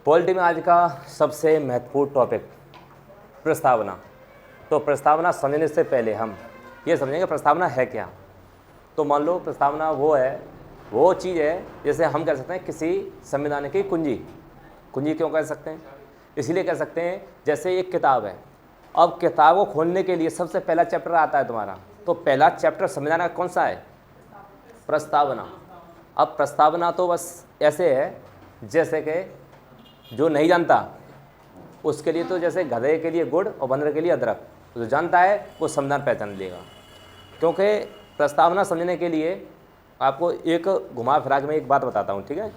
Polity में आज का सबसे महत्वपूर्ण टॉपिक प्रस्तावना। तो प्रस्तावना समझने से पहले हम ये समझेंगे प्रस्तावना है क्या। तो मान लो प्रस्तावना वो चीज़ है जैसे हम कह सकते हैं किसी संविधान की कुंजी। कुंजी क्यों कह सकते हैं? इसीलिए कह सकते हैं जैसे एक किताब है, अब किताब को खोलने के लिए सबसे पहला चैप्टर आता है तुम्हारा, तो पहला चैप्टर संविधान का कौन सा है? प्रस्तावना। अब प्रस्तावना तो बस ऐसे है जैसे कि जो नहीं जानता उसके लिए तो जैसे गधे के लिए गुड़ और बंदर के लिए अदरक, जो जानता है वो संविधान पहचान लेगा। क्योंकि प्रस्तावना समझने के लिए आपको एक घुमा फिरा के मैं एक बात बताता हूँ, ठीक है।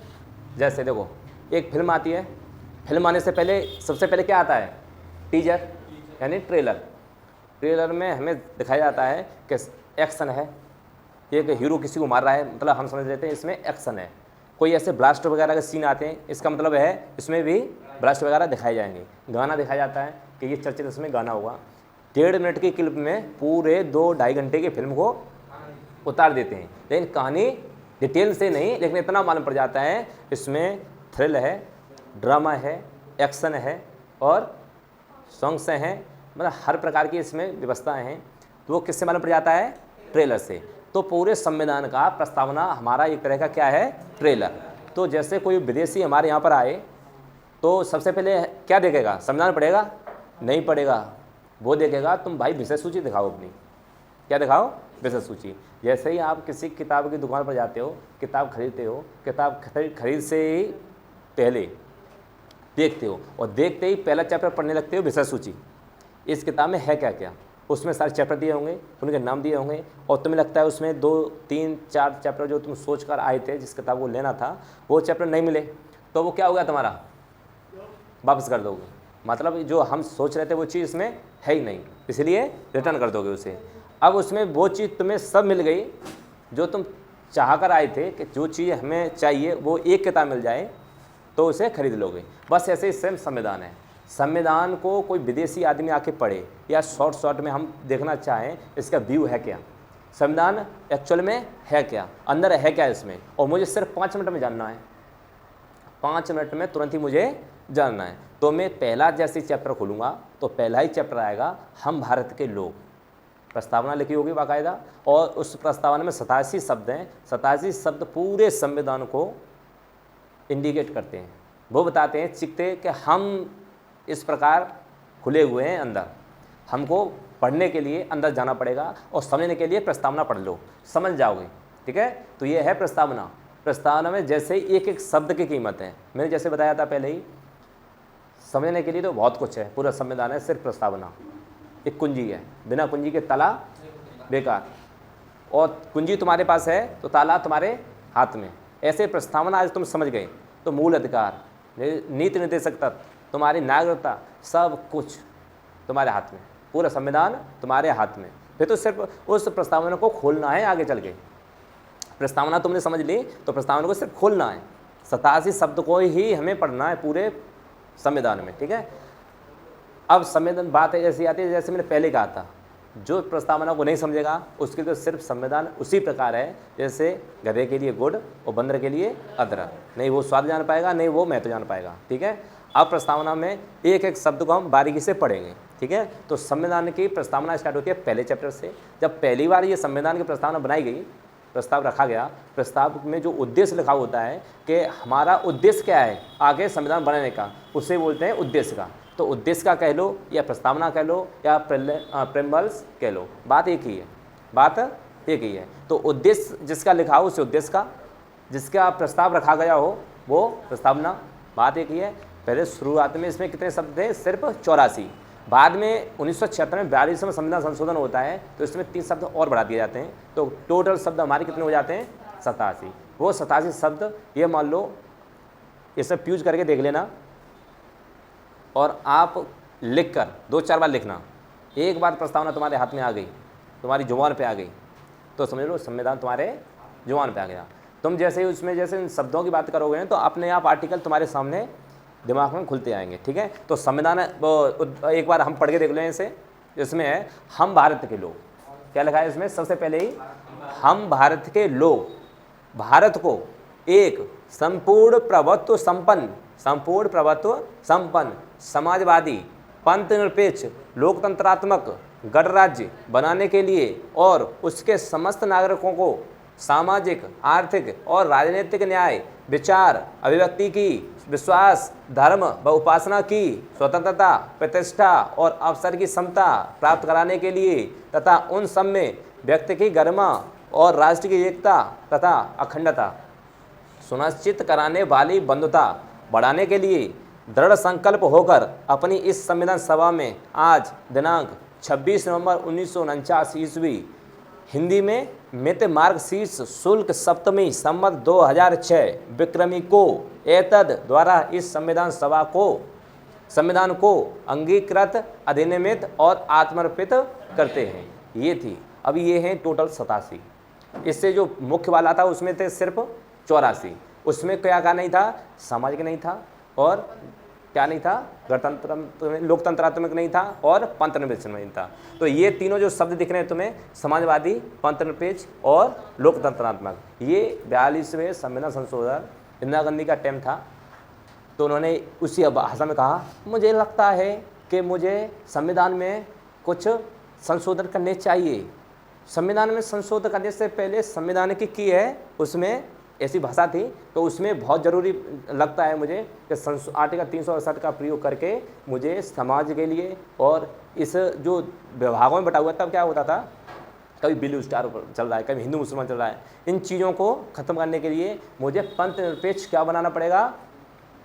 जैसे देखो एक फिल्म आती है, फिल्म आने से पहले सबसे पहले क्या आता है? टीजर यानी ट्रेलर। ट्रेलर में हमें दिखाया जाता है कि एक्शन है, एक हीरो किसी को मार रहा है, मतलब हम समझ लेते हैं इसमें एक्शन है। कोई ऐसे ब्लास्ट वगैरह के सीन आते हैं, इसका मतलब है इसमें भी ब्लास्ट वगैरह दिखाए जाएंगे। गाना दिखाया जाता है कि ये चर्चित इसमें गाना होगा। 1.5 मिनट की क्लिप में पूरे 2-2.5 घंटे की फिल्म को उतार देते हैं, लेकिन कहानी डिटेल से नहीं, लेकिन इतना मालूम पड़ जाता है इसमें थ्रिल है, ड्रामा है, एक्शन है और सॉन्ग्स हैं, मतलब हर प्रकार की इसमें व्यवस्थाएं हैं। तो वो किससे मालूम पड़ जाता है? ट्रेलर से। तो पूरे संविधान का प्रस्तावना हमारा एक तरह का क्या है? ट्रेलर। तो जैसे कोई विदेशी हमारे यहाँ पर आए तो सबसे पहले क्या देखेगा? संविधान पढ़ेगा? नहीं पढ़ेगा। वो देखेगा तुम भाई विषय सूची दिखाओ अपनी। क्या दिखाओ? विषय सूची। जैसे ही आप किसी किताब की दुकान पर जाते हो, किताब खरीदते हो, किताब खरीद से ही पहले देखते हो और देखते ही पहला चैप्टर पढ़ने लगते हो विषय सूची। इस किताब में है क्या क्या, उसमें सारे चैप्टर दिए होंगे, उनके नाम दिए होंगे और तुम्हें लगता है उसमें 2, 3, 4 चैप्टर जो तुम सोच कर आए थे जिस किताब को लेना था वो चैप्टर नहीं मिले, तो वो क्या हो गया तुम्हारा? वापस कर दोगे। मतलब जो हम सोच रहे थे वो चीज़ इसमें है ही नहीं, इसलिए रिटर्न कर दोगे उसे। अब उसमें वो चीज़ तुम्हें सब मिल गई जो तुम चाह कर आए थे कि जो चीज़ हमें चाहिए वो एक किताब मिल जाए तो उसे खरीद लोगे। बस ऐसे ही सेम संविधान है। संविधान को कोई विदेशी आदमी आके पढ़े या शॉर्ट में हम देखना चाहें इसका व्यू है क्या, संविधान एक्चुअल में है क्या, अंदर है क्या इसमें, और मुझे सिर्फ 5 मिनट में जानना है, 5 मिनट में तुरंत ही मुझे जानना है। तो मैं पहला जैसे चैप्टर खोलूँगा तो पहला ही चैप्टर आएगा हम भारत के लोग। प्रस्तावना लिखी होगी बाकायदा और उस प्रस्तावना में 87 शब्द हैं। 87 शब्द पूरे संविधान को इंडिकेट करते हैं। वो बताते हैं चिकते कि हम इस प्रकार खुले हुए हैं अंदर, हमको पढ़ने के लिए अंदर जाना पड़ेगा और समझने के लिए प्रस्तावना पढ़ लो, समझ जाओगे, ठीक है। तो ये है प्रस्तावना। प्रस्तावना में जैसे एक एक शब्द की कीमत है, मैंने जैसे बताया था पहले ही। समझने के लिए तो बहुत कुछ है, पूरा संविधान है सिर्फ प्रस्तावना। एक कुंजी है, बिना कुंजी के ताला बेकार, और कुंजी तुम्हारे पास है तो ताला तुम्हारे हाथ में। ऐसे प्रस्तावना आज तुम समझ गए तो मूल अधिकार, नीति निर्देशक तत्व, तुम्हारी नागरिकता, सब कुछ तुम्हारे हाथ में, पूरा संविधान तुम्हारे हाथ में। फिर तो सिर्फ उस प्रस्तावना को खोलना है। आगे चल के प्रस्तावना तुमने समझ ली तो प्रस्तावना को सिर्फ खोलना है। 87 शब्द को ही हमें पढ़ना है पूरे संविधान में, ठीक है। अब संविधान बात है ऐसी आती है जैसे मैंने पहले कहा था, जो प्रस्तावना को नहीं समझेगा उसके लिए तो सिर्फ संविधान उसी प्रकार है जैसे गधे के लिए गुड़ और बंदर के लिए अदरक, नहीं वो स्वाद जान पाएगा नहीं वो महत्व जान पाएगा, ठीक है। अब प्रस्तावना में एक एक शब्द को हम बारीकी से पढ़ेंगे, ठीक है। तो संविधान की प्रस्तावना स्टार्ट होती है पहले चैप्टर से। जब पहली बार ये संविधान की प्रस्तावना बनाई गई, प्रस्ताव रखा गया, प्रस्ताव में जो उद्देश्य लिखा होता है कि हमारा उद्देश्य क्या है आगे संविधान बनाने का, उसे बोलते हैं उद्देश्य का। तो उद्देश्य का कह लो या प्रस्तावना कह लो या प्रेम्बल्स कह लो, बात एक ही है, बात एक ही है। तो उद्देश्य जिसका लिखा हो उसे उद्देश्य का, जिसका प्रस्ताव रखा गया हो वो प्रस्तावना, बात एक ही है। पहले शुरुआत में इसमें कितने शब्द थे? सिर्फ 84। बाद में 1976 में 42वें संविधान संशोधन होता है तो इसमें 3 शब्द और बढ़ा दिए जाते हैं, तो टोटल शब्द हमारे कितने हो जाते हैं? 87। वो 87 शब्द ये मान लो इसे फ्यूज करके देख लेना और आप लिख कर 2-4 बार लिखना। एक बार प्रस्तावना तुम्हारे हाथ में आ गई, तुम्हारी जुबान पे आ गई, तो समझ लो संविधान तुम्हारे जुबान पे आ गया। तुम जैसे ही उसमें जैसे इन शब्दों की बात करोगे तो अपने आप आर्टिकल तुम्हारे सामने दिमाग में खुलते आएंगे, ठीक है। तो संविधान एक बार हम पढ़ के देख लें इसे। इसमें है हम भारत के लोग, क्या लिखा है इसमें? सबसे पहले ही हम भारत के लोग भारत को एक संपूर्ण प्रभुत्व संपन्न संपूर्ण प्रभुत्व संपन्न, समाजवादी, पंथ निरपेक्ष, लोकतंत्रात्मक गणराज्य बनाने के लिए और उसके समस्त नागरिकों को सामाजिक, आर्थिक और राजनीतिक न्याय, विचार, अभिव्यक्ति की, विश्वास, धर्म व उपासना की स्वतंत्रता, प्रतिष्ठा और अवसर की समता प्राप्त कराने के लिए तथा उन सब में व्यक्ति की गरिमा और राष्ट्र की एकता तथा अखंडता सुनिश्चित कराने वाली बंधुता बढ़ाने के लिए दृढ़ संकल्प होकर अपनी इस संविधान सभा में आज दिनांक 26 नवंबर 1949 ईस्वी हिंदी में मित मार्गशीर्ष शुल्क सप्तमी संवत 2006 विक्रमी को एतद द्वारा इस संविधान को अंगीकृत, अधिनियमित और आत्मर्पित करते हैं। ये थी। अब ये हैं टोटल 87। इससे जो मुख्य वाला था उसमें थे सिर्फ 84। उसमें क्या क्या नहीं था? सामाजिक नहीं था और क्या नहीं था? गणतंत्र लोकतंत्रात्मक नहीं था और पंथ निरपेक्ष नहीं था। तो ये तीनों जो शब्द दिख रहे हैं तुम्हें, समाजवादी, पंथ निरपेक्ष और लोकतंत्रात्मक, ये 42वें संविधान संशोधन इंदिरा गांधी का टाइम था। तो उन्होंने उसी भाषा में कहा, मुझे लगता है कि मुझे संविधान में कुछ संशोधन करने चाहिए। संविधान में संशोधन करने से पहले संविधान की है, उसमें ऐसी भाषा थी, तो उसमें बहुत ज़रूरी लगता है मुझे कि आर्टिकल 368 का प्रयोग करके मुझे समाज के लिए और इस जो विभागों में बटा हुआ तब क्या होता था, कभी ब्लू स्टार चल रहा है, कभी हिंदू मुसलमान चल रहा है, इन चीज़ों को ख़त्म करने के लिए मुझे पंथ निरपेक्ष क्या बनाना पड़ेगा?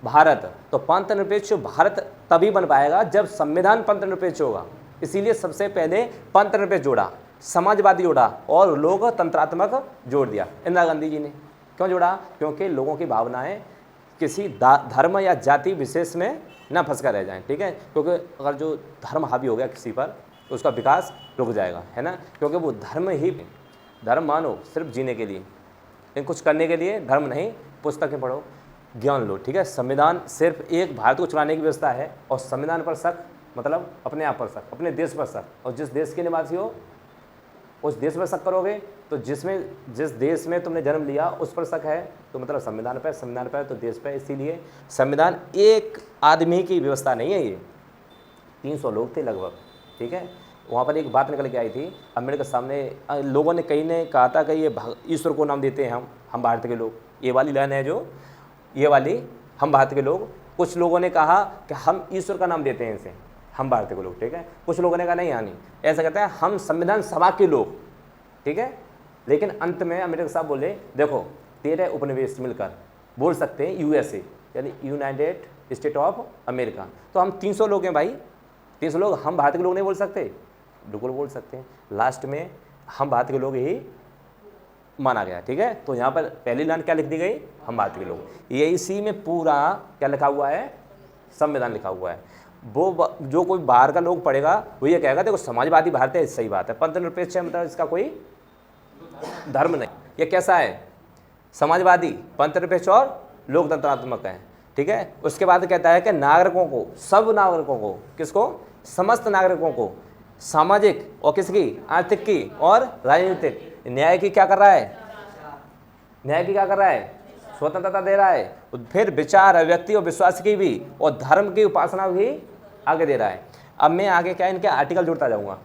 भारत। तो पंथ निरपेक्ष भारत तभी बन पाएगा जब संविधान पंथ निरपेक्ष होगा। इसीलिए सबसे पहले पंथ निरपेक्ष जोड़ा, समाजवादी जोड़ा और लोकतंत्रात्मक जोड़ दिया इंदिरा गांधी जी ने। क्यों जोड़ा? क्योंकि लोगों की भावनाएं किसी धर्म या जाति विशेष में न फंस कर रह जाएं, ठीक है। क्योंकि अगर जो धर्म हावी हो गया किसी पर तो उसका विकास रुक जाएगा, है ना। क्योंकि वो धर्म मानो सिर्फ जीने के लिए, लेकिन कुछ करने के लिए धर्म नहीं। पुस्तकें पढ़ो, ज्ञान लो, ठीक है। संविधान सिर्फ एक भारत को चुनाने की व्यवस्था है और संविधान पर शक मतलब अपने आप पर शक, अपने देश पर शक, और जिस देश के निवासी हो उस देश पर शक करोगे तो जिस देश में तुमने जन्म लिया उस पर शक है तो मतलब संविधान पर तो देश पर। इसीलिए संविधान एक आदमी की व्यवस्था नहीं है, ये 300 लोग थे लगभग, ठीक है। वहाँ पर एक बात निकल के आई थी अम्बेडकर सामने, लोगों ने कई ने कहा था कि ये ईश्वर को नाम देते हैं हम भारत के लोग। ये वाली लाइन है जो ये वाली, हम भारत के लोग। कुछ लोगों ने कहा कि हम ईश्वर का नाम देते हैं इनसे, हम भारतीय को लोग, ठीक है। कुछ लोगों ने कहा नहीं आनी, ऐसा कहते हैं हम संविधान सभा के लोग, ठीक है। लेकिन अंत में अम्बेडकर साहब बोले देखो 13 उपनिवेश मिलकर बोल सकते हैं यूएसए, यानी यूनाइटेड स्टेट ऑफ अमेरिका। तो हम 300 लोग हैं भाई, 300 लोग, हम भारत के लोग नहीं बोल सकते? बिल्कुल बोल सकते हैं। लास्ट में हम भारत के लोग ही माना गया, ठीक है। तो यहाँ पर पहली लाइन क्या लिख दी गई? हम भारत के लोग। ये इसी में पूरा क्या लिखा हुआ है? संविधान लिखा हुआ है। वो जो कोई बाहर का लोग पढ़ेगा वो ये कहेगा देखो समाजवादी भारत है, सही बात है, पंथ निरपेक्ष है, मतलब इसका कोई धर्म नहीं। ये कैसा है? समाजवादी, पंथ निरपेक्ष और लोकतंत्रात्मक है, ठीक है। उसके बाद कहता है कि नागरिकों को, सब नागरिकों को, किसको? समस्त नागरिकों को सामाजिक और किसकी? आर्थिक की और राजनीतिक न्याय की क्या कर रहा है? न्याय की क्या कर रहा है? स्वतंत्रता दे रहा है। फिर विचार, अभिव्यक्ति और विश्वास की भी और धर्म की उपासना भी आगे दे रहा है। अब मैं आगे क्या है इनके आर्टिकल जुड़ता जाऊंगा,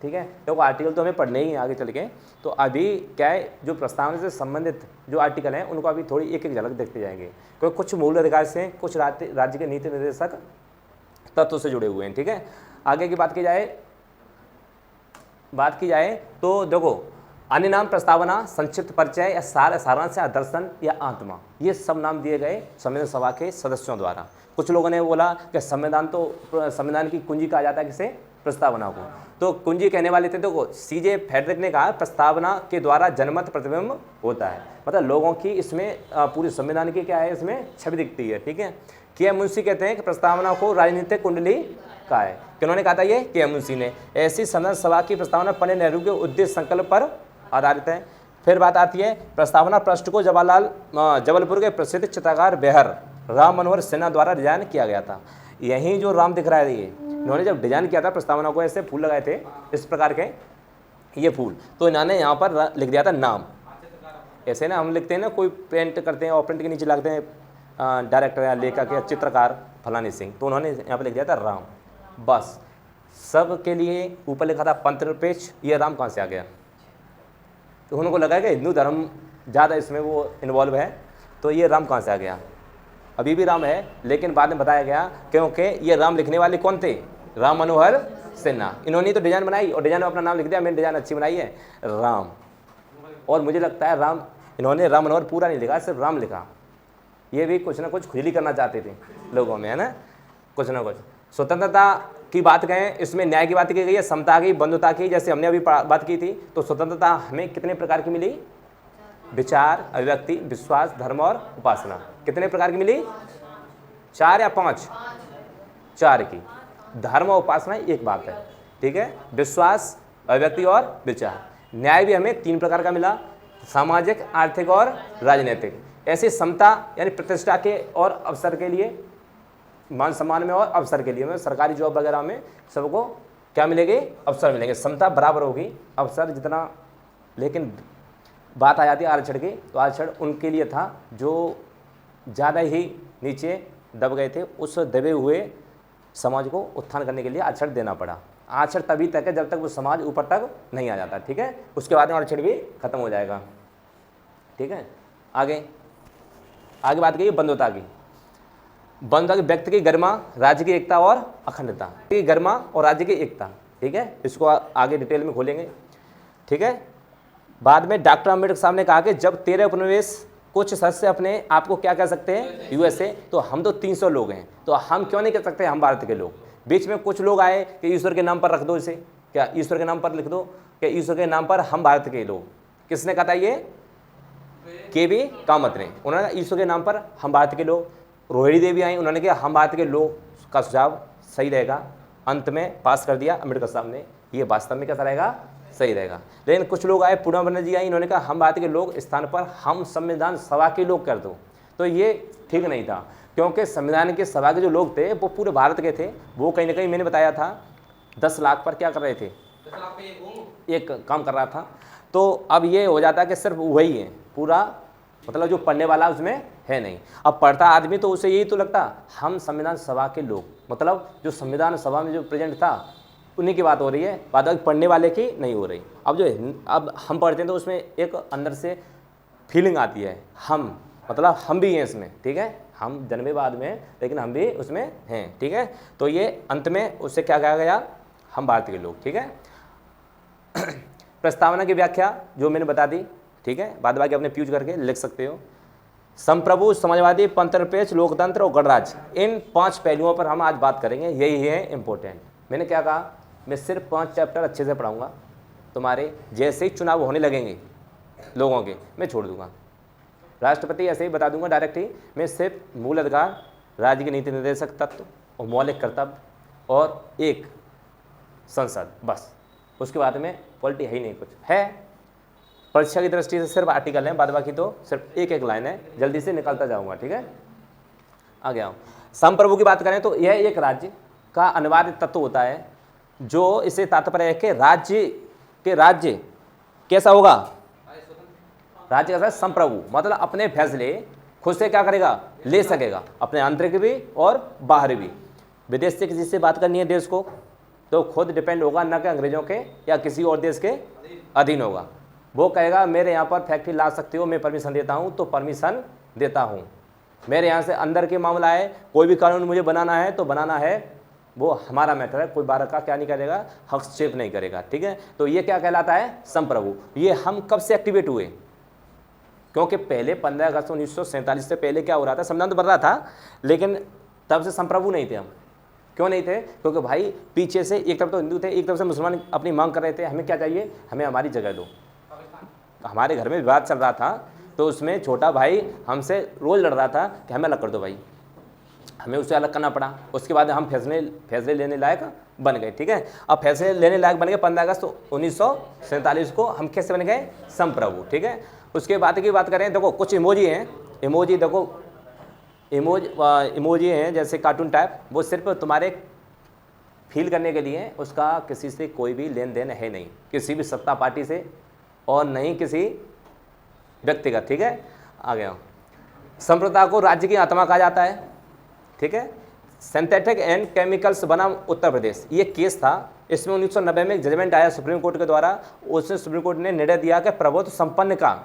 ठीक है। तो आर्टिकल तो हमें पढ़ने ही आगे चल के। तो अभी क्या है जो प्रस्तावना से संबंधित जो आर्टिकल हैं उनको अभी थोड़ी एक एक झलक देखते जाएंगे, क्योंकि कुछ मूल अधिकार से, कुछ राज्य के नीति निर्देशक तत्व से जुड़े हुए हैं, ठीक है। आगे की बात की जाए तो देखो अन्य नाम, प्रस्तावना, संक्षिप्त परिचय या सारांश या दर्शन या आत्मा, ये सब नाम दिए गए संविधान सभा के सदस्यों द्वारा। कुछ लोगों ने बोला कि संविधान की कुंजी कहा जाता है किसे? प्रस्तावना को। तो कुंजी कहने वाले थे, देखो सीजे फेडरिक ने कहा प्रस्तावना के द्वारा जनमत प्रतिबिंब होता है, मतलब लोगों की इसमें पूरी संविधान की क्या है, इसमें छवि दिखती है, ठीक है। के मुंशी कहते हैं कि प्रस्तावना को राजनीतिक कुंडली कहा है। किन्होंने कहा था? ये के मुंशी ने। ऐसी संविधान सभा की प्रस्तावना पंडित नेहरू के उद्देश्य संकल्प पर आधारित है। फिर बात आती है प्रस्तावना पृष्ठ को जबलपुर के प्रसिद्ध चित्रकार बेहर राम मनोहर सिन्हा द्वारा डिजाइन किया गया था। यही जो राम दिख रहा है, ये इन्होंने जब डिजाइन किया था प्रस्तावना को, ऐसे फूल लगाए थे इस प्रकार के, ये फूल, तो इन्होंने यहाँ पर लिख दिया था नाम। ऐसे ना हम लिखते हैं ना, कोई प्रिंट करते हैं और प्रिंट के नीचे लगते हैं डायरेक्टर या लेखक या चित्रकार फलानी सिंह, तो उन्होंने यहाँ पर लिख दिया था राम, बस। सब के लिए ऊपर लिखा था पंचनिरपेक्ष, ये राम कहाँ से आ गया? तो उनको लगा कि हिंदू धर्म ज़्यादा इसमें वो इन्वॉल्व है, तो ये राम कहाँ से आ गया? अभी भी राम है, लेकिन बाद में बताया गया क्योंकि ये राम लिखने वाले कौन थे? राम मनोहर सिन्हा। इन्होंने तो डिज़ाइन बनाई और डिज़ाइन में अपना नाम लिख दिया, मैंने डिज़ाइन अच्छी बनाई है राम। और मुझे लगता है राम, इन्होंने राम मनोहर पूरा नहीं लिखा, सिर्फ राम लिखा। ये भी कुछ ना कुछ खुजली करना चाहते थे लोगों में, है ना, कुछ ना कुछ। स्वतंत्रता की बात करें, इसमें न्याय की बात की गई है, समता की, बंधुता की, जैसे हमने अभी बात की थी। तो स्वतंत्रता हमें कितने प्रकार की मिली? विचार, अभिव्यक्ति, विश्वास, धर्म और उपासना। कितने प्रकार की मिली? 4 या 5? 4 की। धर्म और उपासना एक बात है, ठीक है, विश्वास, अभिव्यक्ति और विचार। न्याय भी हमें 3 प्रकार का मिला, सामाजिक, आर्थिक और राजनीतिक। ऐसे समता यानी प्रतिष्ठा के और अवसर के लिए, मान सम्मान में और अवसर के लिए, में सरकारी जॉब वगैरह में सबको क्या मिलेंगे? अवसर मिलेंगे। समता बराबर होगी, अवसर जितना। लेकिन बात आ जाती है आरक्षण की, तो आरक्षण उनके लिए था जो ज़्यादा ही नीचे दब गए थे। उस दबे हुए समाज को उत्थान करने के लिए आरक्षण देना पड़ा। आरक्षण तभी तक है जब तक वो समाज ऊपर तक नहीं आ जाता, ठीक है। उसके बाद में आरक्षण भी खत्म हो जाएगा, ठीक है। आगे बात की बंधुता की। बंधुता की व्यक्ति की गरिमा, राज्य की एकता और अखंडता की गरिमा और राज्य की एकता, ठीक है। इसको आगे डिटेल में खोलेंगे, ठीक है। बाद में डॉक्टर अम्बेडकर साहब ने कहा कि जब 13 उपनिवेश कुछ सदस्य अपने आप को क्या कह सकते हैं? यूएसए। तो हम तो 300 लोग हैं, तो हम क्यों नहीं कह सकते हम भारत के लोग? बीच में कुछ लोग आए कि ईश्वर के नाम पर रख दो इसे, क्या ईश्वर के नाम पर लिख दो कि ईश्वर के नाम पर हम भारत के लोग। किसने कहा था ये? के.वी. कामत ने। उन्होंने कहा ईश्वर के नाम पर हम भारत के लोग। रोहिणी देवी आई, उन्होंने कहा हम भारत के लोग का सुझाव सही रहेगा। अंत में पास कर दिया अम्बेडकर साहब ने, ये वास्तव में कैसा रहेगा? सही रहेगा। लेकिन कुछ लोग आए, पूर्णा बनर्जी आई, इन्होंने कहा हम भारत के लोग स्थान पर हम संविधान सभा के लोग कर दो। तो ये ठीक नहीं था, क्योंकि संविधान के सभा के जो लोग थे वो पूरे भारत के थे। वो कहीं ना कहीं मैंने बताया था 10 लाख पर क्या कर रहे थे? एक काम कर रहा था। तो अब ये हो जाता है कि सिर्फ वही है पूरा, मतलब जो पढ़ने वाला उसमें है नहीं। अब पढ़ता आदमी तो उसे यही तो लगता हम संविधान सभा के लोग, मतलब जो संविधान सभा में जो प्रेजेंट था उन्हीं की बात हो रही है, बात पढ़ने वाले की नहीं हो रही। अब हम पढ़ते हैं तो उसमें एक अंदर से फीलिंग आती है, हम मतलब हम भी हैं इसमें, ठीक है। हम जन्मे बाद में, लेकिन हम भी उसमें हैं, ठीक है। तो ये अंत में उससे क्या कहा गया? हम भारत के लोग, ठीक है। प्रस्तावना की व्याख्या जो मैंने बता दी, ठीक है। बाद बाकी अपने फ्यूज करके लिख सकते हो। संप्रभु, समाजवादी, पंथनिरपेक्ष, लोकतंत्र और गणराज्य, इन 5 पहलुओं पर हम आज बात करेंगे। यही है इम्पोर्टेंट। मैंने क्या कहा? मैं सिर्फ 5 चैप्टर अच्छे से पढ़ाऊंगा, तुम्हारे जैसे ही चुनाव होने लगेंगे लोगों के मैं छोड़ दूंगा। राष्ट्रपति ऐसे ही बता दूंगा डायरेक्ट ही। मैं सिर्फ मूल अधिकार, राज्य के नीति निर्देशक तत्व और मौलिक कर्तव्य और एक संसद, बस। उसके बाद में पॉलिटी है ही नहीं, कुछ है परीक्षा की दृष्टि से सिर्फ आर्टिकल है, बाद बाकी तो सिर्फ एक लाइन है। जल्दी से निकलता जाऊंगा, ठीक है। आ गया। संप्रभु की बात करें तो यह एक राज्य का अनिवार्य तत्व होता है, जो इसे तात्पर्य है कि राज्य कैसा होगा? राज्य कैसा? संप्रभु, मतलब अपने फैसले खुद से क्या करेगा? ले सकेगा, अपने आंतरिक भी और बाहरी भी। विदेश से किसी से बात करनी है देश को तो खुद डिपेंड होगा, न कि अंग्रेजों के या किसी और देश के अधीन होगा। वो कहेगा मेरे यहाँ पर फैक्ट्री ला सकते हो, मैं परमिशन देता हूँ तो परमिशन देता हूँ। मेरे यहाँ से अंदर के मामला है, कोई भी कानून मुझे बनाना है तो बनाना है, वो हमारा मैटर है, कोई बाहर का क्या नहीं करेगा, हस्तक्षेप नहीं करेगा, ठीक है। तो ये क्या कहलाता है? संप्रभु। ये हम कब से एक्टिवेट हुए? क्योंकि पहले 15 अगस्त 1947 से पहले क्या हो रहा था? संविधान तो बन रहा था, लेकिन तब से संप्रभु नहीं थे हम। क्यों नहीं थे? क्योंकि भाई पीछे से एक तरफ तो हिंदू थे, एक तरफ से मुसलमान अपनी मांग कर रहे थे, हमें क्या चाहिए? हमें हमारी जगह दो। हमारे घर में विवाद चल रहा था, तो उसमें छोटा भाई हमसे रोज लड़ रहा था कि हमें अलग कर दो भाई, हमें उससे अलग करना पड़ा। उसके बाद हम फैसले लेने लायक बन गए, ठीक है। अब फैसले लेने लायक बन गए 15 अगस्त 1947 को हम कैसे बन गए? संप्रभु, ठीक है। उसके बाद की बात करें, देखो कुछ इमोजी हैं, इमोजी देखो, इमोजी हैं जैसे कार्टून टाइप, वो सिर्फ तुम्हारे फील करने के लिए, उसका किसी से कोई भी लेन देन है नहीं, किसी भी सत्ता पार्टी से और नहीं किसी व्यक्तिगत, ठीक है। आ गया। संप्रभुता को राज्य की आत्मा कहा जाता है, ठीक है। सिंथेटिक एंड केमिकल्स बनाम उत्तर प्रदेश, ये केस था। इसमें 1990 में एक जजमेंट आया सुप्रीम कोर्ट के द्वारा। उसमें सुप्रीम कोर्ट ने निर्णय दिया कि प्रभुत्व संपन्न का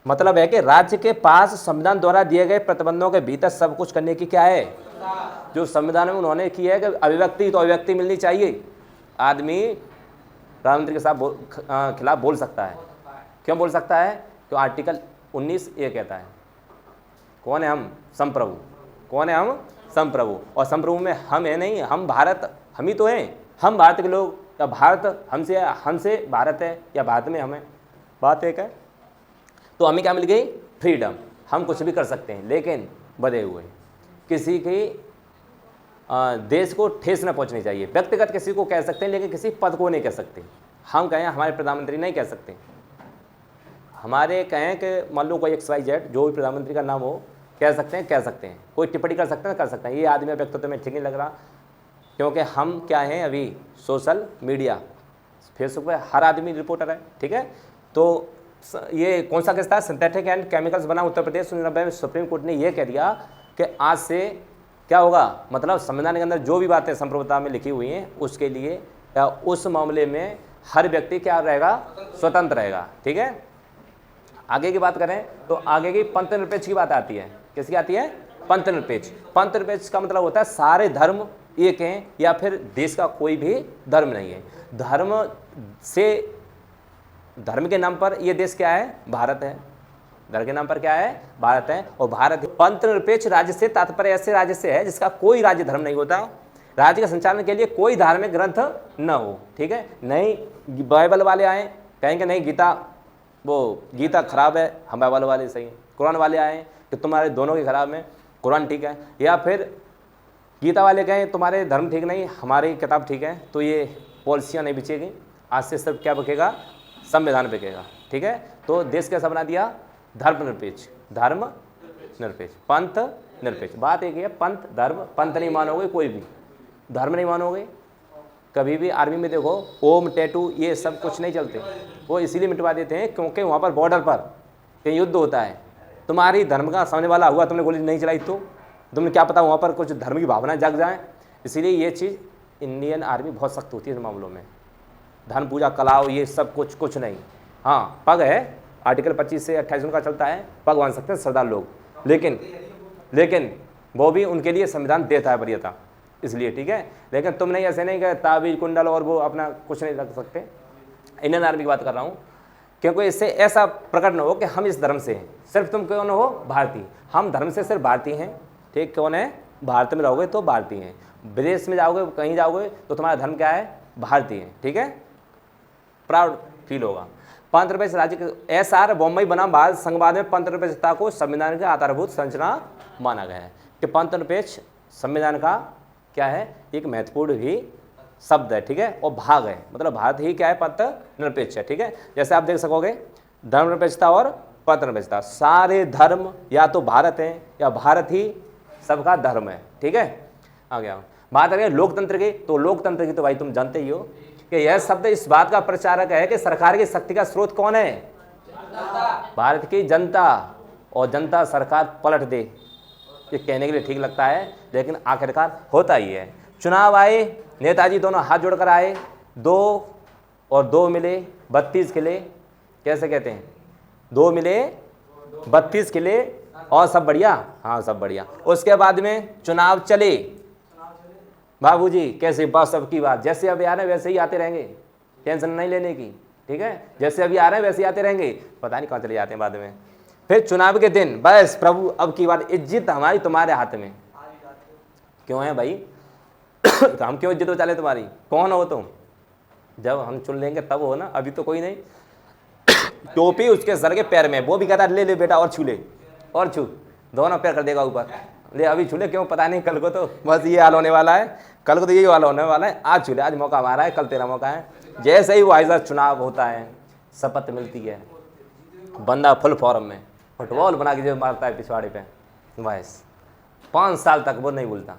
मतलब है कि राज्य के पास संविधान द्वारा दिए गए प्रतिबंधों के भीतर सब कुछ करने की क्या है, जो संविधान में उन्होंने किया है कि अभिव्यक्ति तो अभिव्यक्ति मिलनी चाहिए। आदमी प्रधानमंत्री के साथ खिलाफ बोल सकता है। क्यों बोल सकता है? तो आर्टिकल 19 ये कहता है, कौन है हम? संप्रभु। कौन है हम? संप्रभु। और संप्रभु में हम है नहीं, हम भारत, हम ही तो हैं, हम भारत के लोग, या भारत हमसे, हमसे भारत है, या भारत में हमें, बात एक है। तो हमें क्या मिल गई? फ्रीडम। हम कुछ भी कर सकते हैं, लेकिन बधे हुए, किसी की देश को ठेस न पहुंचनी चाहिए। व्यक्तिगत किसी को कह सकते हैं, लेकिन किसी पद को नहीं कह सकते। हम कहें हमारे प्रधानमंत्री नहीं कह सकते, हमारे कहें कि मान लो कोई XYZ जो भी प्रधानमंत्री का नाम हो, कह सकते हैं, कोई टिप्पणी कर सकते हैं, कर सकते हैं। ये आदमी व्यक्तित्व में ठीक नहीं लग रहा, क्योंकि हम क्या हैं अभी सोशल मीडिया, फेसबुक पे हर आदमी रिपोर्टर है, ठीक है। तो ये कौन सा केस था? सिंथेटिक एंड केमिकल्स बना उत्तर प्रदेश 1990 में सुप्रीम कोर्ट ने यह कह दिया कि आज से क्या होगा, मतलब संविधान के अंदर जो भी बातें संप्रभुता में लिखी हुई हैं उसके लिए या उस मामले में हर व्यक्ति क्या रहेगा? स्वतंत्र रहेगा, ठीक है। आगे की बात करें तो आगे की पंथ निरपेक्ष की बात आती है। किसकी आती है? पंथ निरपेक्ष। पंथ निरपेक्ष का मतलब होता है सारे धर्म एक हैं, या फिर देश का कोई भी धर्म नहीं है। धर्म के नाम पर ये देश क्या है? भारत है। धर्म के नाम पर क्या है? भारत है। और भारत पंथ निरपेक्ष राज्य से तात्पर्य ऐसे राज्य से है जिसका कोई राज्य धर्म नहीं होता, राज्य के संचालन के लिए कोई धार्मिक ग्रंथ न हो, ठीक है। नहीं बाइबल वाले आए कहेंगे नहीं गीता खराब है, हम बाइबल वाले सही हैं। कुरान वाले आए कि तुम्हारे दोनों के खराब में, कुरान ठीक है। या फिर गीता वाले कहें तुम्हारे धर्म ठीक नहीं, हमारी किताब ठीक है। तो ये पॉलिसियाँ नहीं बिचेगी। आज से सिर्फ क्या बकेगा? संविधान बकेगा, ठीक है। तो देश कैसा बना दिया? धर्म निरपेक्ष, धर्म निरपेक्ष, पंथ निरपेक्ष। बात एक है, पंथ धर्म, पंथ नहीं मानोगे कोई भी, धर्म नहीं मानोगे कभी भी। आर्मी में देखो ओम टैटू ये सब कुछ नहीं चलते, वो इसीलिए मिटवा देते हैं क्योंकि वहाँ पर बॉर्डर पर कहीं युद्ध होता है, तुम्हारी धर्म का सामने वाला हुआ, तुमने गोली नहीं चलाई तो तुमने क्या पता वहाँ पर कुछ धर्म की भावना जग जाए। इसीलिए ये चीज़ इंडियन आर्मी बहुत सख्त होती है इन मामलों में। धन पूजा कलाओ ये सब कुछ नहीं। हाँ पग है, आर्टिकल 25 से 28 का चलता है, पग बांध सकते हैं सरदार लोग, लेकिन वो भी उनके लिए संविधान देता है वरीयता, इसलिए ठीक है। लेकिन तुम नहीं, ऐसे नहीं कि ताबीज कुंडल और वो अपना कुछ नहीं रख सकते। इंडियन आर्मी की बात कर रहा हूँ क्योंकि इससे ऐसा प्रकट न हो कि हम इस धर्म से हैं। सिर्फ तुम कौन हो? भारतीय। हम धर्म से सिर्फ भारतीय हैं, ठीक। कौन है? भारत में रहोगे तो भारतीय हैं, विदेश में जाओगे कहीं जाओगे तो तुम्हारा धर्म क्या है? भारतीय है, ठीक है। प्राउड फील होगा। पंथ निरपेक्ष राज्य के SR बॉम्बई बनाम भारत संघवाद में पंथ निरपेक्षता को संविधान का आधारभूत संरचना माना गया है कि पंथ निरपेक्ष संविधान का क्या है? एक महत्वपूर्ण ही शब्द है, ठीक है, और भाग है। मतलब भारत ही क्या है? पंथ निरपेक्ष है, ठीक है। जैसे आप देख सकोगे धर्म निरपेक्षता और पंथ निरपेक्षता, सारे धर्म या तो भारत है या भारत ही सबका धर्म है, ठीक है। आ गया बात करें लोकतंत्र की, तो लोकतंत्र की तो भाई तुम जानते ही हो कि यह शब्द इस बात का प्रचारक है कि सरकार की शक्ति का स्रोत कौन है? भारत की जनता। और जनता सरकार पलट दे, ये कहने के लिए ठीक लगता है, लेकिन आखिरकार होता ही है। चुनाव आए, नेताजी दोनों हाथ जोड़कर आए, 2 और 2 मिले 32 किले, कैसे कहते हैं? 2 मिले 32 किले और सब बढ़िया। हाँ सब बढ़िया। उसके बाद में चुनाव चले, बाबूजी कैसे बात सबकी बात, जैसे अभी आ रहे हैं वैसे ही आते रहेंगे, टेंशन नहीं लेने की, ठीक है। जैसे अभी आ रहे हैं वैसे ही आते रहेंगे, पता नहीं कहाँ चले जाते हैं बाद में। फिर चुनाव के दिन बस प्रभु अब की बात, इज्जत हमारी तुम्हारे हाथ में। क्यों है भाई? तो हम क्यों इज्जत बचा ले तुम्हारी? कौन हो तुम? जब हम चुन लेंगे तब हो ना, अभी तो कोई नहीं। टोपी उसके सर के पैर में, वो भी कहता ले ले बेटा और छू ले, और छू, दोनों पैर कर देगा ऊपर, ले अभी छू ले, क्यों पता नहीं कल को तो बस ये हाल होने वाला है, कल को तो यही हाल होने वाला है। आज छू ले, आज मौका हमारा है, कल तेरा मौका है। जैसे ही वो आइजा चुनाव होता है, शपथ मिलती है, बंदा फुल फॉर्म में फुटबॉल बना के जो मारता है पिछवाड़े पे, बस 5 साल तक वो नहीं भूलता।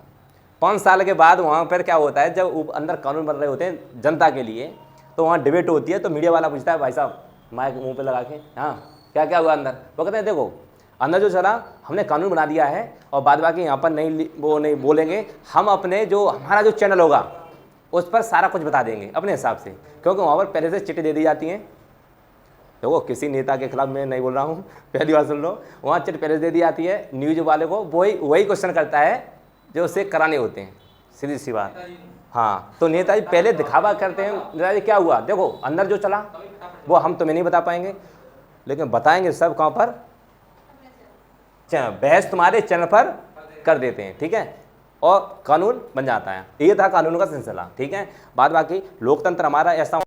5 साल के बाद वहाँ पर क्या होता है, जब अंदर कानून बन रहे होते हैं जनता के लिए, तो वहाँ डिबेट होती है, तो मीडिया वाला पूछता है भाई साहब माइक मुंह पे लगा के, हाँ क्या क्या हुआ अंदर? वो कहते हैं देखो अंदर जो चला हमने कानून बना दिया है, और बाद बाकी यहाँ पर नहीं बोलेंगे। हम अपने जो हमारा जो चैनल होगा उस पर सारा कुछ बता देंगे अपने हिसाब से, क्योंकि वहाँ पर पहले से चिट्ठी दे दी जाती हैं। देखो किसी नेता के खिलाफ मैं नहीं बोल रहा हूँ, पहली बार सुन लो, वहाँ चिट्ठी पहले से दे दी जाती है। न्यूज़ वाले को वही क्वेश्चन करता है जो उसे कराने होते हैं, सीधी सी बात। हाँ, तो नेताजी पहले दिखावा करते हैं, नेताजी क्या हुआ देखो अंदर जो चला वो हम तुम्हें नहीं बता पाएंगे, लेकिन बताएंगे सब कहाँ पर, बहस तुम्हारे चैनल पर कर देते हैं, ठीक है, और कानून बन जाता है। ये था कानून का सिलसिला, ठीक है। बाद बाकी लोकतंत्र हमारा ऐसा